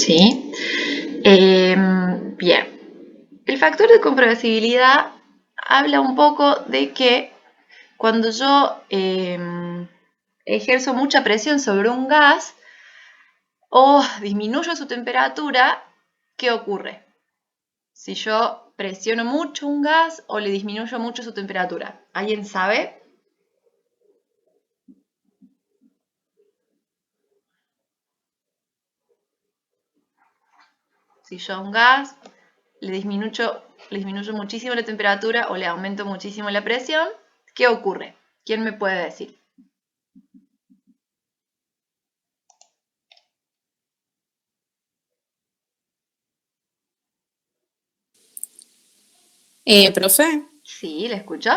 ¿sí? Bien, el factor de compresibilidad habla un poco de que cuando yo ejerzo mucha presión sobre un gas o disminuyo su temperatura, ¿qué ocurre? Si yo presiono mucho un gas o le disminuyo mucho su temperatura. ¿Alguien sabe? Si yo a un gas le disminuyo muchísimo la temperatura o le aumento muchísimo la presión, ¿qué ocurre? ¿Quién me puede decir? Profe, Sí, ¿le escucho?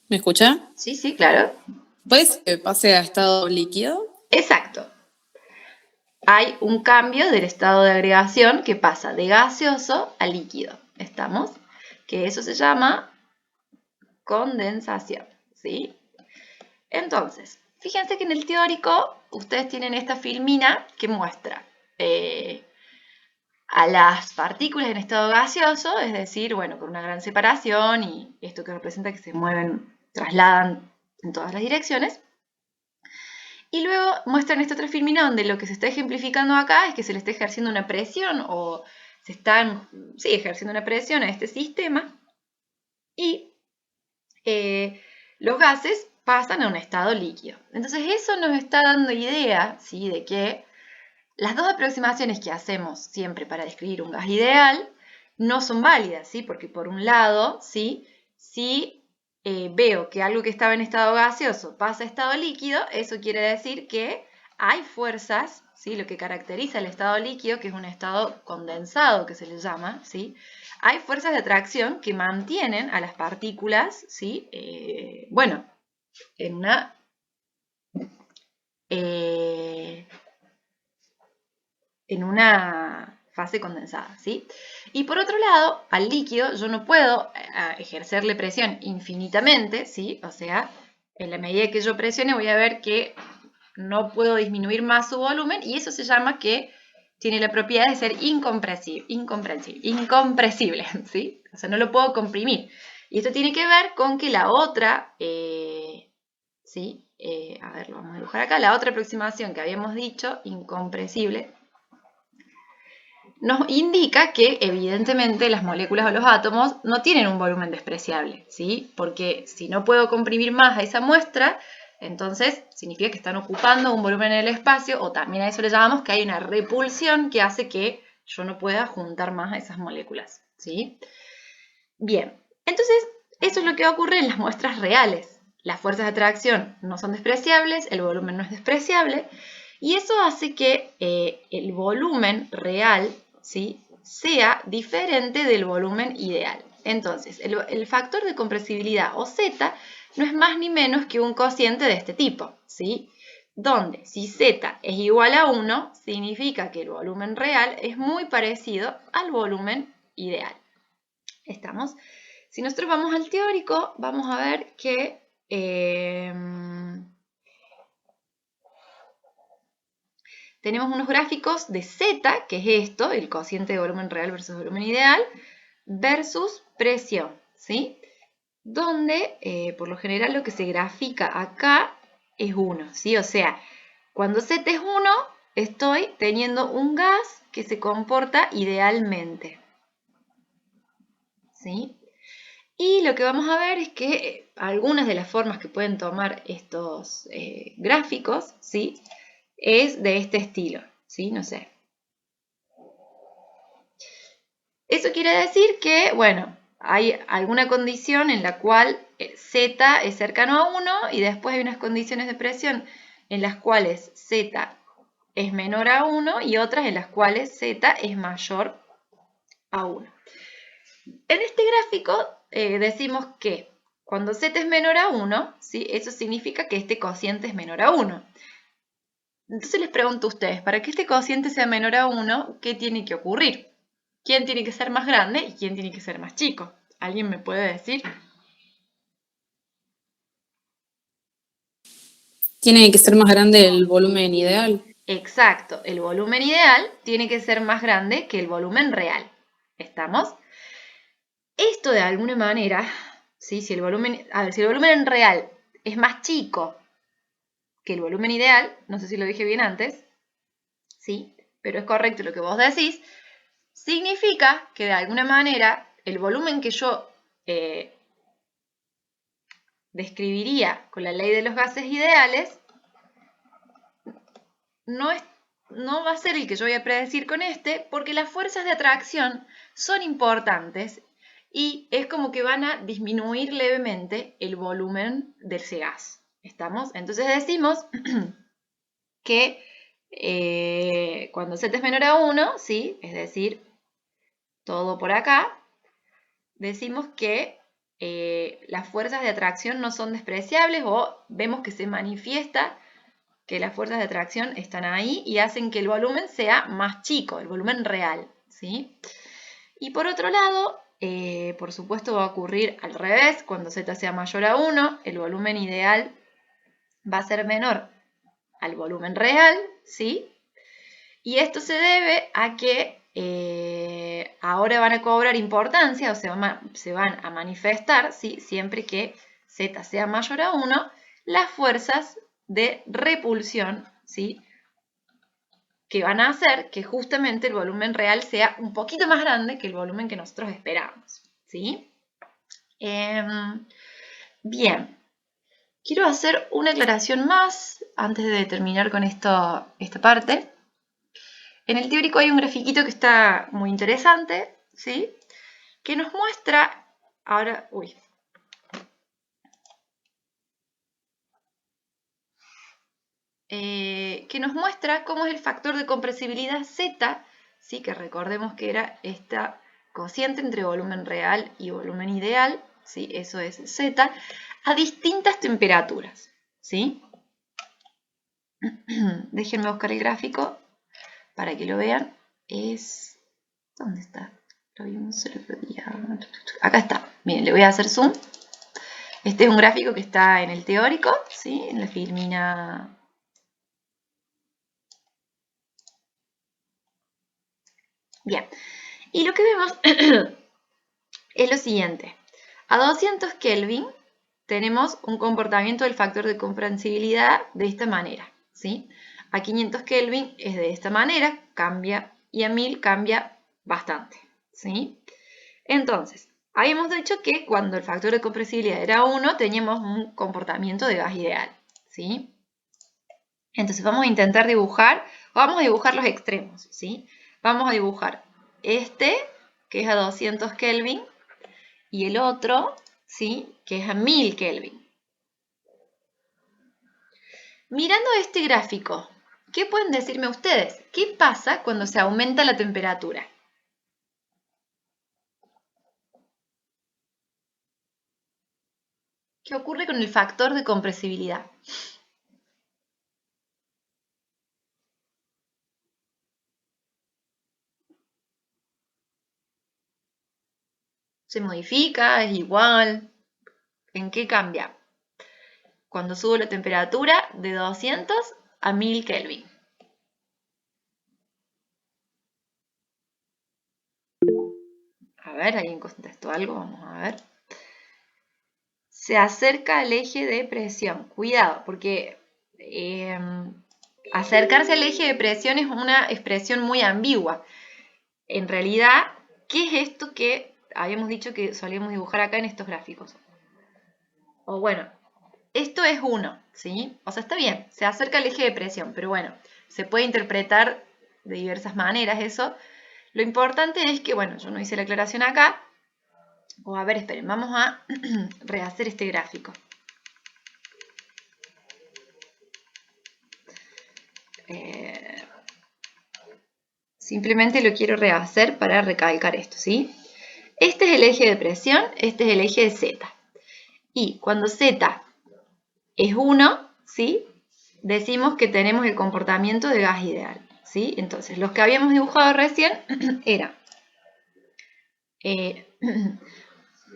¿me escucha? Sí, sí, claro. ¿Puedes que pase a estado líquido? Exacto. Hay un cambio del estado de agregación que pasa de gaseoso a líquido. ¿Estamos? Que eso se llama condensación, ¿sí? Entonces, fíjense que en el teórico ustedes tienen esta filmina que muestra a las partículas en estado gaseoso, es decir, bueno, con una gran separación y esto que representa que se mueven, trasladan en todas las direcciones. Y luego muestran esta otra filmina donde lo que se está ejemplificando acá es que se le está ejerciendo una presión o se están, sí, ejerciendo una presión a este sistema y los gases pasan a un estado líquido. Entonces eso nos está dando idea, ¿sí?, de que las dos aproximaciones que hacemos siempre para describir un gas ideal no son válidas, ¿sí? Porque por un lado, ¿sí?, si veo que algo que estaba en estado gaseoso pasa a estado líquido, eso quiere decir que hay fuerzas, ¿sí?, lo que caracteriza el estado líquido, que es un estado condensado que se le llama, ¿sí?, hay fuerzas de atracción que mantienen a las partículas, ¿sí?, bueno, en una fase condensada, ¿sí? Y por otro lado, al líquido yo no puedo ejercerle presión infinitamente, ¿sí? O sea, en la medida que yo presione voy a ver que no puedo disminuir más su volumen y eso se llama que tiene la propiedad de ser incompresible, ¿sí? O sea, no lo puedo comprimir. Y esto tiene que ver con que la otra, ¿sí? A ver, lo vamos a dibujar acá, la otra aproximación que habíamos dicho, incompresible, nos indica que evidentemente las moléculas o los átomos no tienen un volumen despreciable, ¿sí? Porque si no puedo comprimir más a esa muestra, entonces significa que están ocupando un volumen en el espacio, o también a eso le llamamos que hay una repulsión que hace que yo no pueda juntar más a esas moléculas, ¿sí? Bien, entonces eso es lo que ocurre en las muestras reales. Las fuerzas de atracción no son despreciables, el volumen no es despreciable, y eso hace que el volumen real, ¿sí?, sea diferente del volumen ideal. Entonces, el factor de compresibilidad, o Z, no es más ni menos que un cociente de este tipo, ¿sí?, donde si Z es igual a 1, significa que el volumen real es muy parecido al volumen ideal. ¿Estamos? Si nosotros vamos al teórico, vamos a ver que tenemos unos gráficos de Z, que es esto, el cociente de volumen real versus volumen ideal, versus presión, ¿sí? Donde, por lo general, lo que se grafica acá es 1, ¿sí? O sea, cuando Z es 1, estoy teniendo un gas que se comporta idealmente, ¿sí? Y lo que vamos a ver es que algunas de las formas que pueden tomar estos gráficos, ¿sí?, es de este estilo, ¿sí? No sé. Eso quiere decir que, bueno, hay alguna condición en la cual Z es cercano a 1 y después hay unas condiciones de presión en las cuales Z es menor a 1 y otras en las cuales Z es mayor a 1. En este gráfico decimos que cuando Z es menor a 1, ¿sí?, eso significa que este cociente es menor a 1. Entonces les pregunto a ustedes, para que este cociente sea menor a 1, ¿qué tiene que ocurrir? ¿Quién tiene que ser más grande y quién tiene que ser más chico? ¿Alguien me puede decir? Tiene que ser más grande el volumen ideal. Exacto, el volumen ideal tiene que ser más grande que el volumen real. ¿Estamos? Esto de alguna manera, ¿sí? Si el volumen real es más chico que el volumen ideal, no sé si lo dije bien antes, ¿sí? Pero es correcto lo que vos decís, significa que de alguna manera el volumen que yo describiría con la ley de los gases ideales no va a ser el que yo voy a predecir con este, porque las fuerzas de atracción son importantes y es como que van a disminuir levemente el volumen de ese gas. ¿Estamos? Entonces decimos que cuando z es menor a 1, ¿sí? Es decir, todo por acá, decimos que las fuerzas de atracción no son despreciables o vemos que se manifiesta que las fuerzas de atracción están ahí y hacen que el volumen sea más chico, el volumen real, ¿sí? Y por otro lado, por supuesto va a ocurrir al revés, cuando z sea mayor a 1, el volumen ideal va a ser menor al volumen real, ¿sí? Y esto se debe a que ahora van a cobrar importancia, o sea, se van a manifestar, ¿sí? Siempre que z sea mayor a 1, las fuerzas de repulsión, ¿sí? Que van a hacer que justamente el volumen real sea un poquito más grande que el volumen que nosotros esperamos, ¿sí? Bien, quiero hacer una aclaración más antes de terminar con esta parte. En el teórico hay un grafiquito que está muy interesante, ¿sí? Que nos muestra, ahora, que nos muestra cómo es el factor de compresibilidad Z, ¿sí? Que recordemos que era esta cociente entre volumen real y volumen ideal, ¿sí? Eso es Z, a distintas temperaturas, ¿sí? Déjenme buscar el gráfico para que lo vean. ¿Dónde está? Lo vimos el otro día. Acá está. Miren, le voy a hacer zoom. Este es un gráfico que está en el teórico, ¿sí? En la filmina. Bien. Y lo que vemos es lo siguiente. A 200 Kelvin tenemos un comportamiento del factor de comprensibilidad de esta manera, ¿sí? A 500 Kelvin es de esta manera, cambia, y a 1000 cambia bastante, ¿sí? Entonces, habíamos dicho que cuando el factor de compresibilidad era 1, teníamos un comportamiento de gas ideal, ¿sí? Entonces vamos a intentar dibujar, vamos a dibujar los extremos, ¿sí? Vamos a dibujar este, que es a 200 Kelvin, y el otro, ¿sí? Que es a 1000 Kelvin. Mirando este gráfico, ¿qué pueden decirme ustedes? ¿Qué pasa cuando se aumenta la temperatura? ¿Qué ocurre con el factor de compresibilidad? ¿Se modifica? ¿Es igual? ¿En qué cambia? Cuando subo la temperatura de 200 a 1000 Kelvin. A ver, ¿alguien contestó algo? Vamos a ver. Se acerca al eje de presión. Cuidado, porque acercarse al eje de presión es una expresión muy ambigua. En realidad, ¿qué es esto que habíamos dicho que solíamos dibujar acá en estos gráficos? O bueno, esto es 1, ¿sí? O sea, está bien, se acerca al eje de presión, pero bueno, se puede interpretar de diversas maneras eso. Lo importante es que, bueno, yo no hice la aclaración acá. O a ver, esperen, vamos a rehacer este gráfico. Simplemente lo quiero rehacer para recalcar esto, ¿sí? Este es el eje de presión, este es el eje de Z. Y cuando Z es 1, ¿sí? Decimos que tenemos el comportamiento de gas ideal, ¿sí? Entonces, los que habíamos dibujado recién era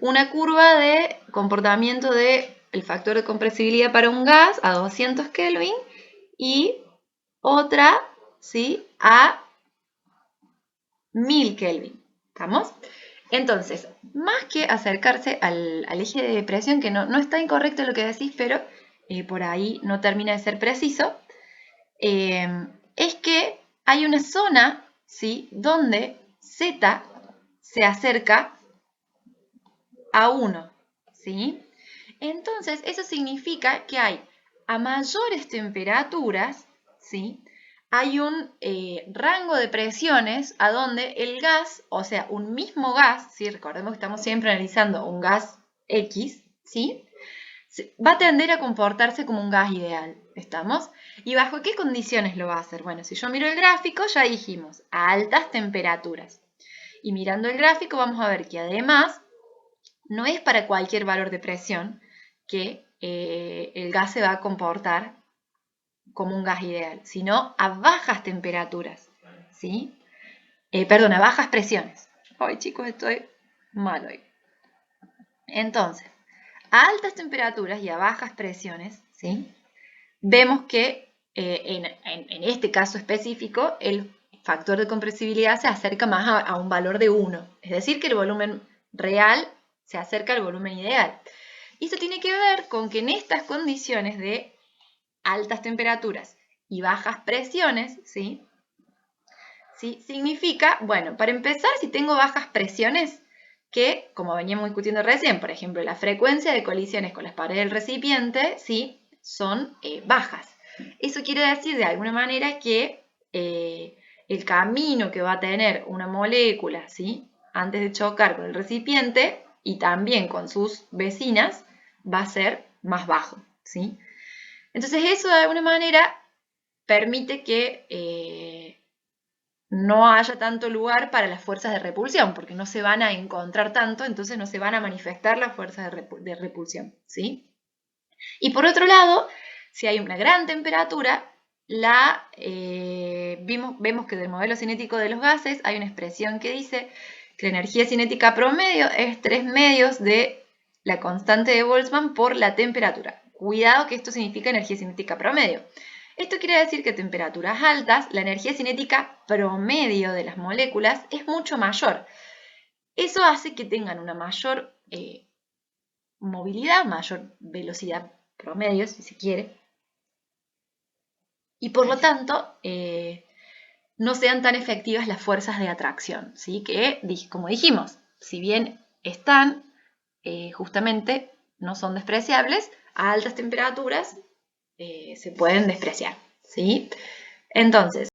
una curva de comportamiento del factor de compresibilidad para un gas a 200 Kelvin y otra ¿sí? A 1000 Kelvin. ¿Estamos? Entonces, más que acercarse al eje de presión, que no está incorrecto lo que decís, pero por ahí no termina de ser preciso, es que hay una zona, ¿sí?, donde Z se acerca a 1, ¿sí? Entonces, eso significa que hay a mayores temperaturas, ¿sí?, hay un rango de presiones a donde el gas, o sea, un mismo gas, ¿sí?, recordemos que estamos siempre analizando un gas X, ¿sí?, va a tender a comportarse como un gas ideal, ¿estamos? ¿Y bajo qué condiciones lo va a hacer? Bueno, si yo miro el gráfico, ya dijimos, a altas temperaturas. Y mirando el gráfico vamos a ver que además no es para cualquier valor de presión que el gas se va a comportar como un gas ideal, sino a bajas temperaturas, ¿sí? Perdón, a bajas presiones. Ay, chicos, estoy mal hoy. Entonces, a altas temperaturas y a bajas presiones, ¿sí?, vemos que en este caso específico el factor de compresibilidad se acerca más a un valor de 1, es decir, que el volumen real se acerca al volumen ideal. Y esto tiene que ver con que en estas condiciones de altas temperaturas y bajas presiones, ¿sí?, significa, bueno, para empezar, si tengo bajas presiones, que, como veníamos discutiendo recién, por ejemplo, la frecuencia de colisiones con las paredes del recipiente, ¿sí?, son bajas. Eso quiere decir, de alguna manera, que el camino que va a tener una molécula, ¿sí?, antes de chocar con el recipiente y también con sus vecinas, va a ser más bajo, ¿sí? Entonces, eso de alguna manera permite que no haya tanto lugar para las fuerzas de repulsión, porque no se van a encontrar tanto, entonces no se van a manifestar las fuerzas de repulsión, ¿sí? Y por otro lado, si hay una gran temperatura, vemos que del modelo cinético de los gases hay una expresión que dice que la energía cinética promedio es 3 medios de la constante de Boltzmann por la temperatura. Cuidado que esto significa energía cinética promedio. Esto quiere decir que a temperaturas altas, la energía cinética promedio de las moléculas es mucho mayor. Eso hace que tengan una mayor movilidad, mayor velocidad promedio, si se quiere, y por lo tanto no sean tan efectivas las fuerzas de atracción, ¿sí? Que, como dijimos, si bien están, justamente no son despreciables, a altas temperaturas se pueden despreciar, ¿sí? Entonces,